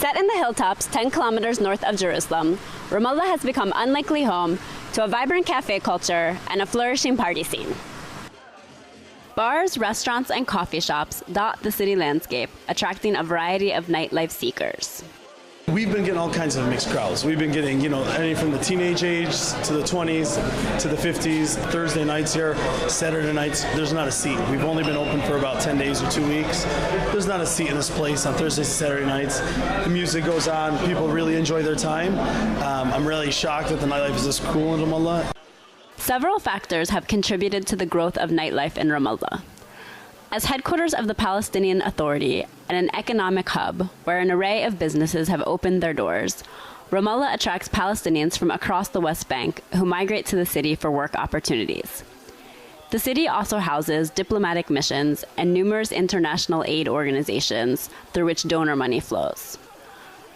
Set in the hilltops 10 kilometers north of Jerusalem, Ramallah has become unlikely home to a vibrant cafe culture and a flourishing party scene. Bars, restaurants, and coffee shops dot the city landscape, attracting a variety of nightlife seekers. We've been getting all kinds of mixed crowds. We've been getting, anything from the teenage age to the 20s to the 50s. Thursday nights here, Saturday nights, there's not a seat. We've only been open for about 10 days or 2 weeks. There's not a seat in this place on Thursdays and Saturday nights. The music goes on. People really enjoy their time. I'm really shocked that the nightlife is this cool in Ramallah. Several factors have contributed to the growth of nightlife in Ramallah. As headquarters of the Palestinian Authority and an economic hub where an array of businesses have opened their doors, Ramallah attracts Palestinians from across the West Bank who migrate to the city for work opportunities. The city also houses diplomatic missions and numerous international aid organizations through which donor money flows.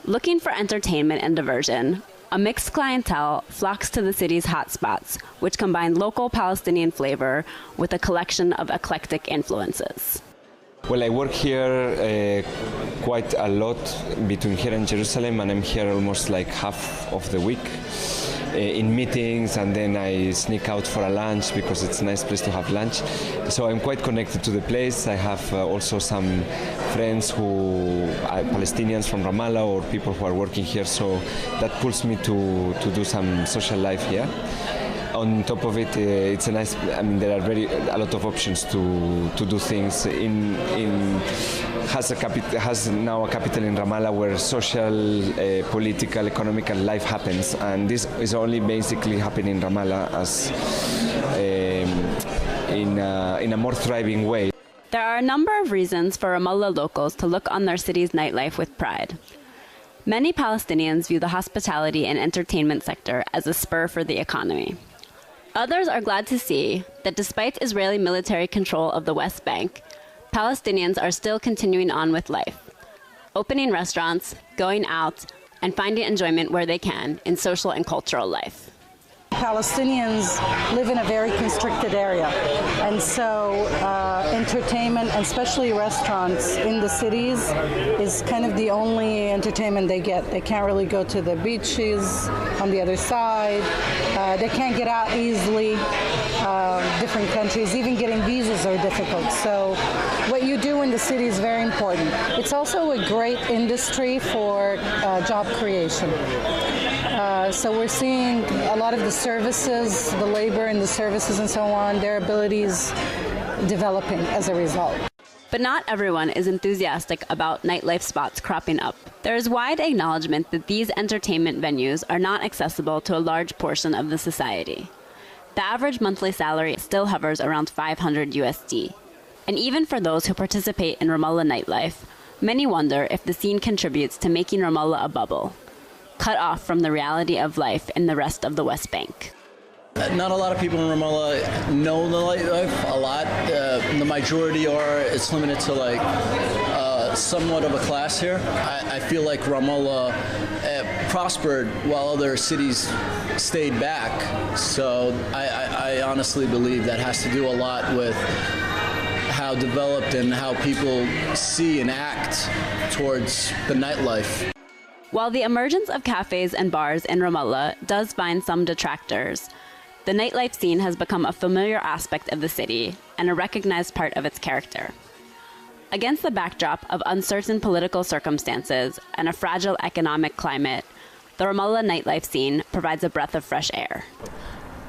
Looking for entertainment and diversion, a mixed clientele flocks to the city's hotspots, which combine local Palestinian flavor with a collection of eclectic influences. Well, I work here quite a lot between here and Jerusalem, and I'm here almost like half of the week in meetings, and then I sneak out for a lunch because it's a nice place to have lunch. So I'm quite connected to the place. I have also some friends who are Palestinians from Ramallah or people who are working here, so that pulls me to do some social life here. On top of it, it's a nice. There are a lot of options to do things. Has now a capital in Ramallah where social, political, economical life happens, and this is only basically happening in Ramallah as in a more thriving way. There are a number of reasons for Ramallah locals to look on their city's nightlife with pride. Many Palestinians view the hospitality and entertainment sector as a spur for the economy. Others are glad to see that despite Israeli military control of the West Bank, Palestinians are still continuing on with life, opening restaurants, going out, and finding enjoyment where they can in social and cultural life. Palestinians live in a very constricted area, and so entertainment, and especially restaurants in the cities, is kind of the only entertainment they get. They can't really go to the beaches on the other side. They can't get out easily. Different countries, even getting visas are difficult. So what you do in the city is very important. It's also a great industry for job creation. So we're seeing a lot of the services, the labor and the services and so on, their abilities developing as a result. But not everyone is enthusiastic about nightlife spots cropping up. There is wide acknowledgement that these entertainment venues are not accessible to a large portion of the society. The average monthly salary still hovers around 500 USD. And even for those who participate in Ramallah nightlife, many wonder if the scene contributes to making Ramallah a bubble, cut off from the reality of life in the rest of the West Bank. Not a lot of people in Ramallah know the nightlife a lot. The majority are, it's limited to somewhat of a class here. I feel like Ramallah prospered while other cities stayed back. So I honestly believe that has to do a lot with how developed and how people see and act towards the nightlife. While the emergence of cafes and bars in Ramallah does find some detractors, the nightlife scene has become a familiar aspect of the city and a recognized part of its character. Against the backdrop of uncertain political circumstances and a fragile economic climate, the Ramallah nightlife scene provides a breath of fresh air.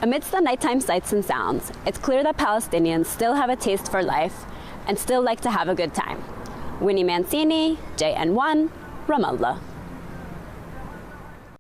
Amidst the nighttime sights and sounds, it's clear that Palestinians still have a taste for life and still like to have a good time. Winnie Mancini, JN1, Ramallah.